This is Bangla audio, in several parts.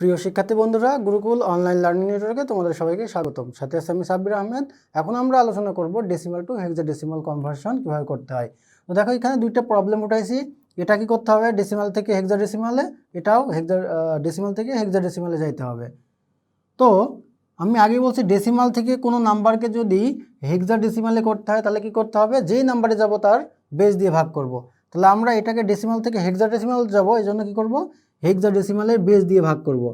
প্রিয় শিক্ষার্থী বন্ধুরা, গুরুকুল অনলাইন লার্নিং নেটওয়ার্কে তোমাদের সবাইকে স্বাগতম। সাথে আছে আমি সাব্বির আহমেদ। এখন আমরা আলোচনা করব ডেসিমাল টু হেক্সাডেসিমাল কনভার্সন কিভাবে করতে হয়। তো দেখো, এখানে দুইটা প্রবলেম উঠাইছি। এটা কি করতে হবে? ডেসিমাল থেকে হেক্সাডেসিমালে, এটাও ডেসিমাল থেকে হেক্সাডেসিমালে যাইতে হবে। তো আমি আগে বলছি, ডেসিমাল থেকে কোনো নাম্বারকে যদি হেক্সাডেসিমালে করতে হয় তাহলে কি করতে হবে? যেই নাম্বারে যাব তার বেস দিয়ে ভাগ করব। তাহলে আমরা এটাকে ডেসিমাল থেকে হেক্সাডেসিমাল যাব, এই জন্য কী করব? হেক্সাডেসিমালের বেস দিয়ে ভাগ করব।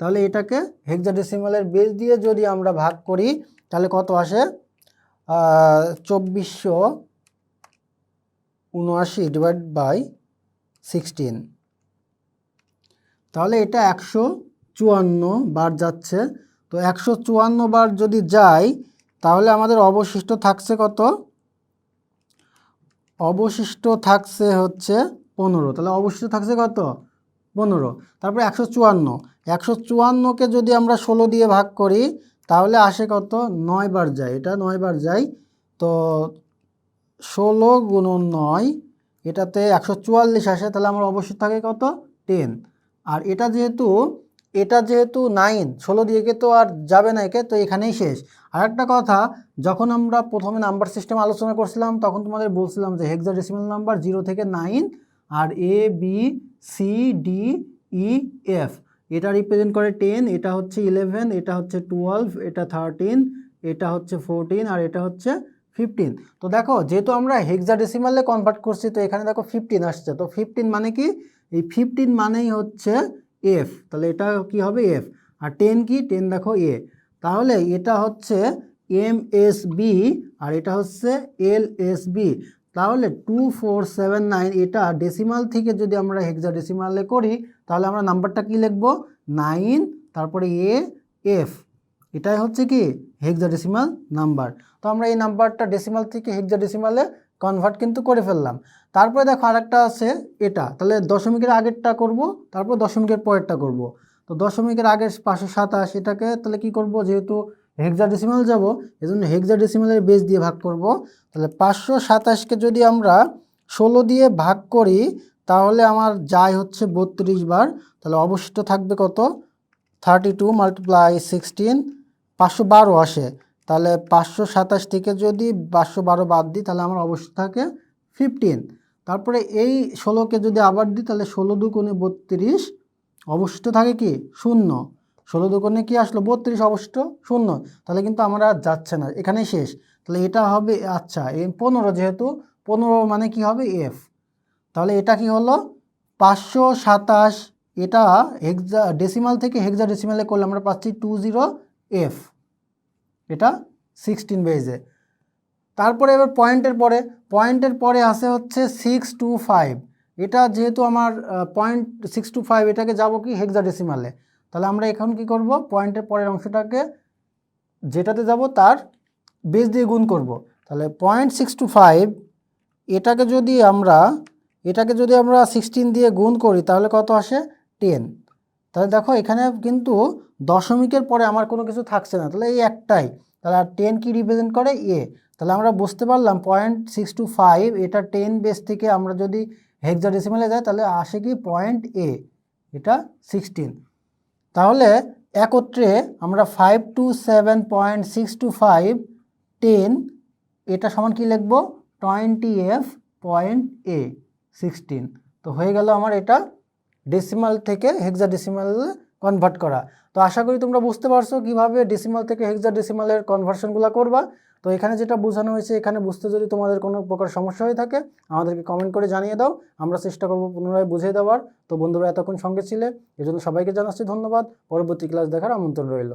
তাহলে এটাকে হেক্সাডেসিমালের বেস দিয়ে যদি আমরা ভাগ করি তাহলে কত আসে? 2479 ডিভাইড বাই 16। তাহলে এটা 154 বার যাচ্ছে। তো 154 বার যদি যায় তাহলে আমাদের অবশিষ্ট থাকছে কত? অবশিষ্ট থাকছে হচ্ছে 15। তাহলে অবশিষ্ট থাকছে কত? 15। তারপরে 154কে যদি আমরা 16 দিয়ে ভাগ করি তাহলে আসে কত? 9 বার যায়। এটা 9 বার যায়। তো 16 গুণন 9, এটাতে 144 আসে। তাহলে আমার অবশিষ্ট থাকে কত? 10। আর এটা যেহেতু 9, 16 দিয়ে তো আর যাবে না একে, তো এখানেই শেষ। আর একটা কথা, যখন আমরা প্রথমে নাম্বার সিস্টেম আলোচনা করছিলাম তখন তোমাদের বলছিলাম যে হেক্সাডেসিমাল নাম্বার 0 থেকে 9 আর A B C D E F, এটা রিপ্রেজেন্ট করে 10, এটা হচ্ছে 11, এটা হচ্ছে 12, এটা 13, এটা হচ্ছে 14 আর এটা হচ্ছে 15। তো দেখো, যেহেতু আমরা হেক্সাডেসিমালে কনভার্ট করছি তো এখানে দেখো 15 আসছে। তো 15 মানে কি? এই 15 মানেই হচ্ছে এফ। তাহলে এটা কি হবে? এফ। আর 10 কি? 10 দেখো এ। তাহলে এটা হচ্ছে MSB আর এটা হচ্ছে LSB। তাহলে 2479, এটা ডেসিমাল থেকে যদি আমরা হেক্সাডেসিমালে করি তাহলে আমরা নাম্বারটা কি লিখবো? 9 তারপরে এ এফ। এটাই হচ্ছে কি হেক্সাডেসিমাল নাম্বার। তো আমরা এই নাম্বারটা ডেসিমাল থেকে হেক্সাডেসিমালে কনভার্ট কিন্তু করে ফেললাম। তারপরে দেখো আরেকটা আছে এটা। তাহলে দশমিকের আগেরটা করব, তারপর দশমিকের পরেরটা করব। তো দশমিকের আগের 527, এটাকে তাহলে কি করব? যেহেতু হেক্সাডেসিমাল যাব এজন্য হেক্সাডেসিমালের বেস দিয়ে ভাগ করব। তাহলে 527কে যদি আমরা 16 দিয়ে ভাগ করি তাহলে আমার যায় হচ্ছে 32 বার। তাহলে অবশিষ্ট থাকবে কত? 32 × 16, 512 আসে। তাহলে 527 থেকে যদি 512 বাদ দিই তাহলে আমার অবশিষ্ট থাকে 15। তারপরে এই 16কে যদি আবার দিই তাহলে 16 দুগুণে 32, অবশিষ্ট থাকে কি? 0। 16 দুগুণে কি আসলো? 32, অবশিষ্ট 0। তাহলে কিন্তু আমরা আর যাচ্ছে না, এখানেই শেষ। তাহলে এটা হবে, আচ্ছা, এই 15, যেহেতু 15 মানে কি হবে? এফ। তাহলে এটা কি হলো? 527। এটা ডেসিমাল থেকে হেক্সাডেসিমালে করলে আমরা পাচ্ছি 20F। এটা 16 বেজে। তারপরে এবার পয়েন্টের পরে আসে হচ্ছে 625। এটা যেহেতু আমার 0.625, এটাকে যাব কি হেক্সাডেসিমালে। তাহলে আমরা এখন কি করব? পয়েন্টের পরের অংশটাকে যেটাতে যাব তার বেস দিয়ে গুণ করব। তাহলে 0.625 এটাকে যদি আমরা 16 দিয়ে গুণ করি তাহলে কত আসে? 10। তাহলে দেখো এখানে কিন্তু দশমিকের পরে আমার কোনো কিছু থাকছে না, তাহলে এই একটাই। তাহলে আর 10 কি রিপ্রেজেন্ট করে? এ। তাহলে আমরা বুঝতে পারলাম 0.625 এটা 10 বেস থেকে আমরা যদি হেক্সাডেসিমালে যাই তাহলে আসে কি? পয়েন্ট এ, এটা 16। তাহলে একত্রে আমরা 527.625 10, এটা সমান কি লিখবো? 20F পয়েন্ট এ 16। তো হয়ে গেল আমার এটা ডেসিমাল থেকে হেক্সাডেসিমালে কনভার্ট করা। তো আশা করি তোমরা বুঝতে পারছো কিভাবে ডেসিমাল থেকে হেক্সাডেসিমালের কনভার্সনগুলো করবা। তো এখানে যেটা বোঝানো হয়েছে, এখানে বুঝতে যদি তোমাদের কোনো প্রকার সমস্যা হয়ে থাকে আমাদেরকে কমেন্ট করে জানিয়ে দাও, আমরা চেষ্টা করব পুনরায় বুঝিয়ে দেওয়ার। তো বন্ধুরা, এতক্ষণ সঙ্গে ছিলে এজন্য সবাইকে জানাচ্ছি ধন্যবাদ। পরবর্তী ক্লাস দেখার আমন্ত্রণ রইল।